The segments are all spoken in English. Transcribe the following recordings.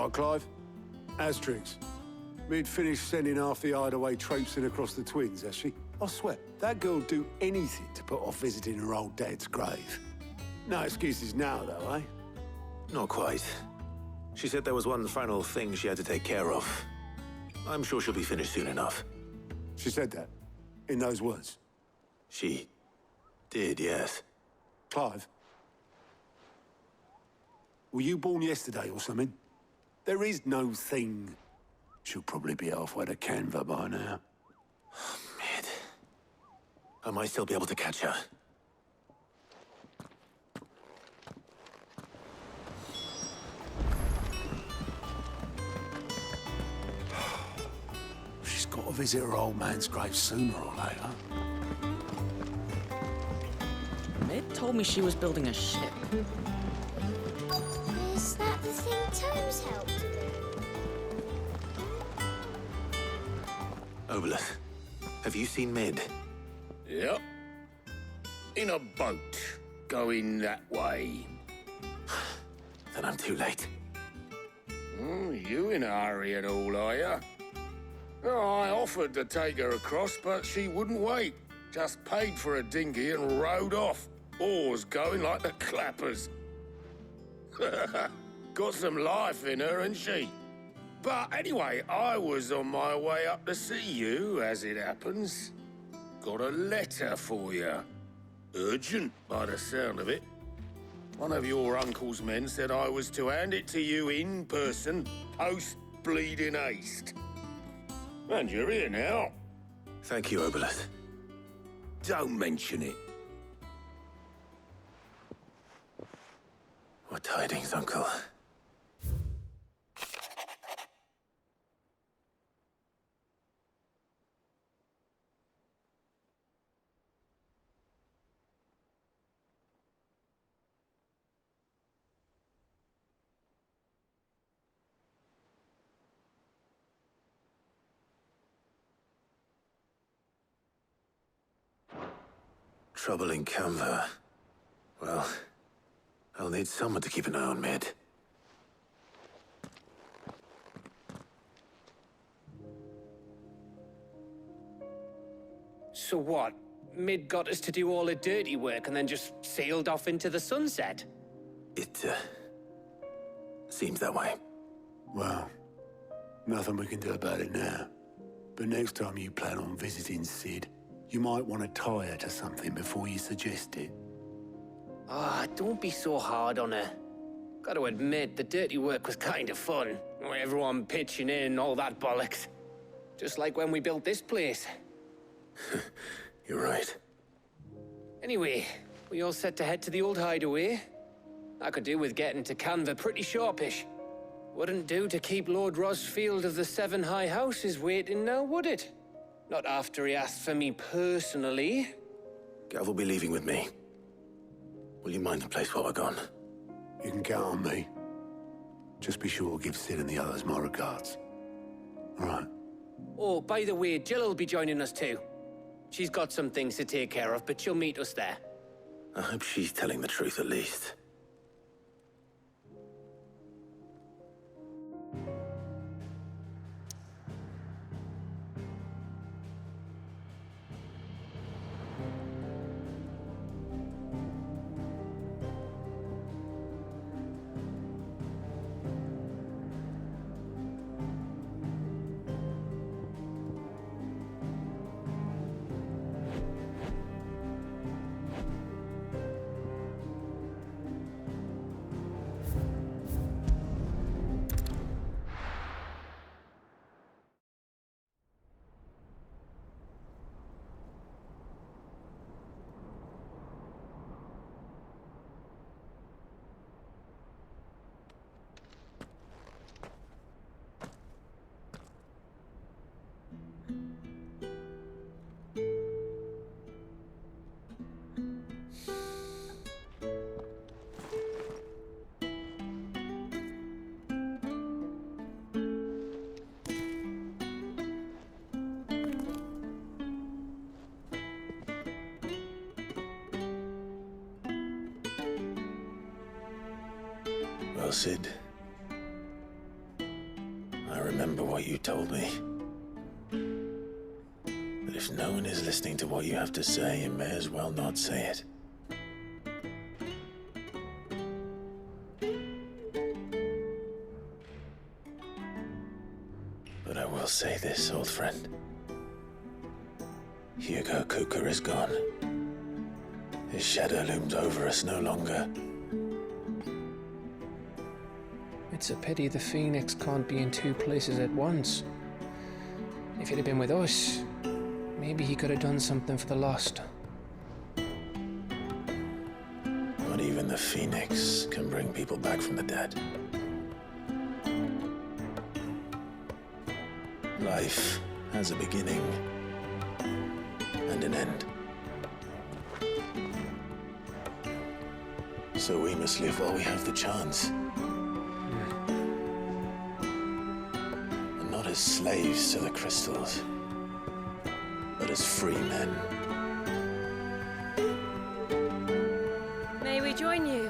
Right, Clive? Asterix. Mid finished sending half the hideaway traipsing across the twins, has she? I swear, that girl'd do anything to put off visiting her old dad's grave. No excuses now, though, eh? Not quite. She said there was one final thing she had to take care of. I'm sure she'll be finished soon enough. She said that? In those words? She did, yes. Clive? Were you born yesterday or something? There is no thing. She'll probably be halfway to Canva by now. Mid. I might still be able to catch her. She's got to visit her old man's grave sooner or later. Mid told me she was building a ship. Is that the thing Tomes helped with? Obelith, have you seen Mid? Yep. In a boat, going that way. Then I'm too late. You in a hurry and all, are you? Oh, I offered to take her across, but she wouldn't wait. Just paid for a dinghy and rowed off. Oars going like the clappers. Got some life in her, ain't she? But anyway, I was on my way up to see you, as it happens. Got a letter for you. Urgent, by the sound of it. One of your uncle's men said I was to hand it to you in person, post-bleeding haste. And you're here now. Thank you, Obelith. Don't mention it. What tidings, Uncle? Trouble in Canva. Well, I'll need someone to keep an eye on Mid. So what? Mid got us to do all the dirty work and then just sailed off into the sunset? It, seems that way. Well, nothing we can do about it now. But next time you plan on visiting Sid, you might want to tie her to something before you suggest it. Ah, don't be so hard on her. Got to admit, the dirty work was kind of fun. Everyone pitching in, all that bollocks. Just like when we built this place. You're right. Anyway, we all set to head to the old hideaway. I could do with getting to Canva pretty sharpish. Wouldn't do to keep Lord Rosfield of the Seven High Houses waiting now, would it? Not after he asked for me personally. Gav will be leaving with me. Will you mind the place while we're gone? You can count on me. Just be sure to give Sid and the others my regards. All right. Oh, by the way, Jill will be joining us too. She's got some things to take care of, but she'll meet us there. I hope she's telling the truth at least. Well, Sid, remember what you told me. But if no one is listening to what you have to say, you may as well not say it. But I will say this, old friend. Hugo Kuka is gone. His shadow looms over us no longer. It's a pity the Phoenix can't be in two places at once. If he'd have been with us, maybe he could have done something for the lost. Not even the Phoenix can bring people back from the dead. Life has a beginning and an end. So we must live while we have the chance. And not as slaves to the crystals, but as free men. May we join you?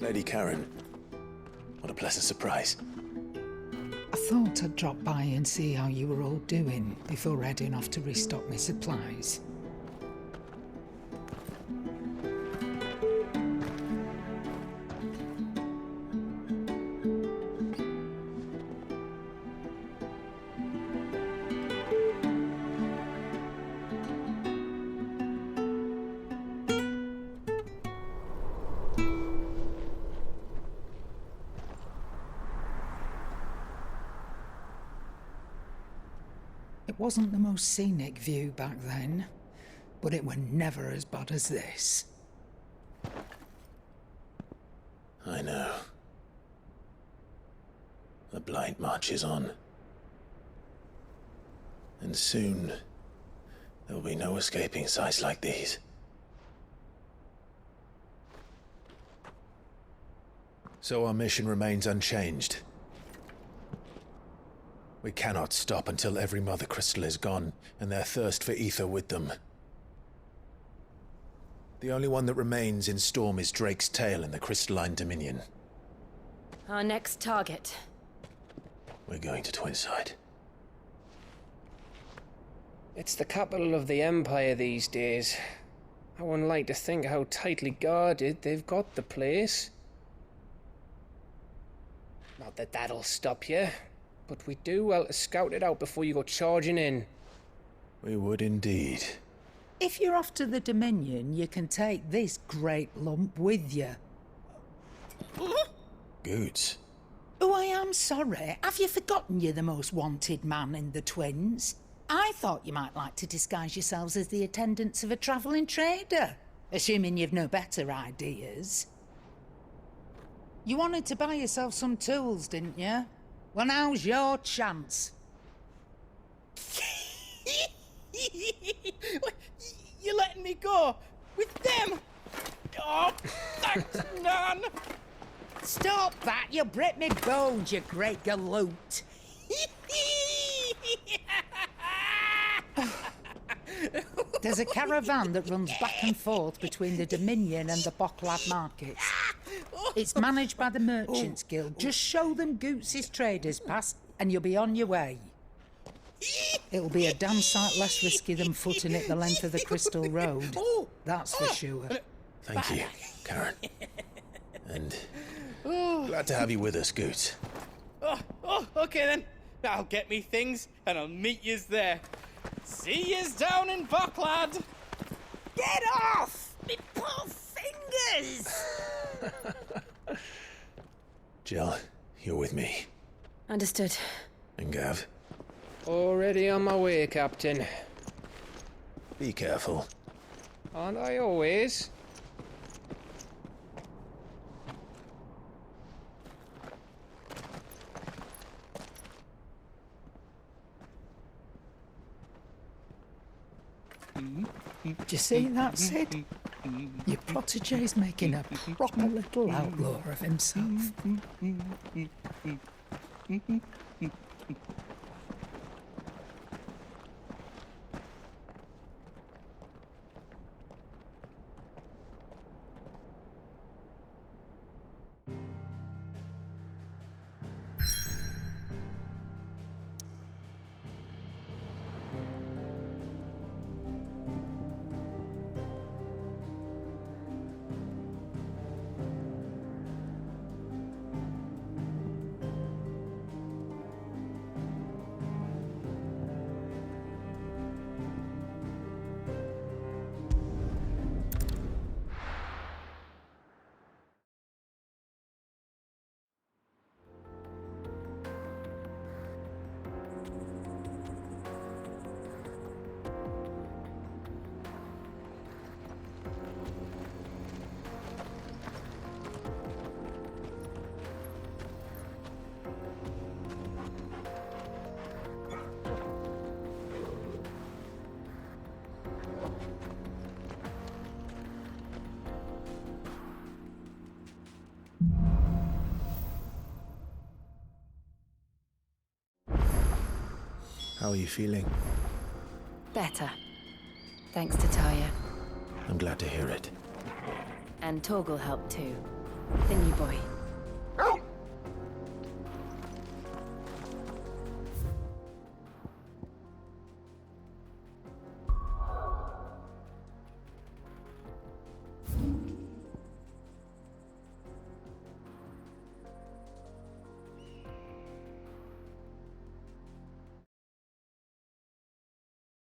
Lady Karen, what a pleasant surprise. I thought I'd drop by and see how you were all doing before heading off to restock my supplies. It wasn't the most scenic view back then, but it were never as bad as this. I know. The Blight marches on. And soon, there will be no escaping sights like these. So our mission remains unchanged. We cannot stop until every Mother Crystal is gone, and their thirst for ether with them. The only one that remains in Storm is Drake's tail in the Crystalline Dominion. Our next target. We're going to Twinside. It's the capital of the Empire these days. I wouldn't like to think how tightly guarded they've got the place. Not that that'll stop you, but we do well to scout it out before you go charging in. We would indeed. If you're off to the Dominion, you can take this great lump with you. Goods. Oh, I am sorry. Have you forgotten you're the most wanted man in the Twins? I thought you might like to disguise yourselves as the attendants of a travelling trader, assuming you've no better ideas. You wanted to buy yourself some tools, didn't you? Well, now's your chance. You're letting me go? With them? Oh, thanks, Nan! Stop that! You'll break me bones, you great galoot! There's a caravan that runs back and forth between the Dominion and the Bocklad markets. It's managed by the Merchants Guild. Just show them Goots' traders pass and you'll be on your way. It'll be a damn sight less risky than footing it the length of the Crystal Road. That's for sure. Thank you, Karen. And glad to have you with us, Goots. Okay then. I'll get me things and I'll meet yous there. See yous down in Bocklad! Get off! Me poor fingers! Jill, you're with me. Understood. And Gav, Already on my way, Captain. be careful. Aren't I always? Do you see that, Sid? Your protege's making a proper little outlaw of himself. How are you feeling? Better. Thanks to Talia. I'm glad to hear it. And Torgal helped too. The new boy.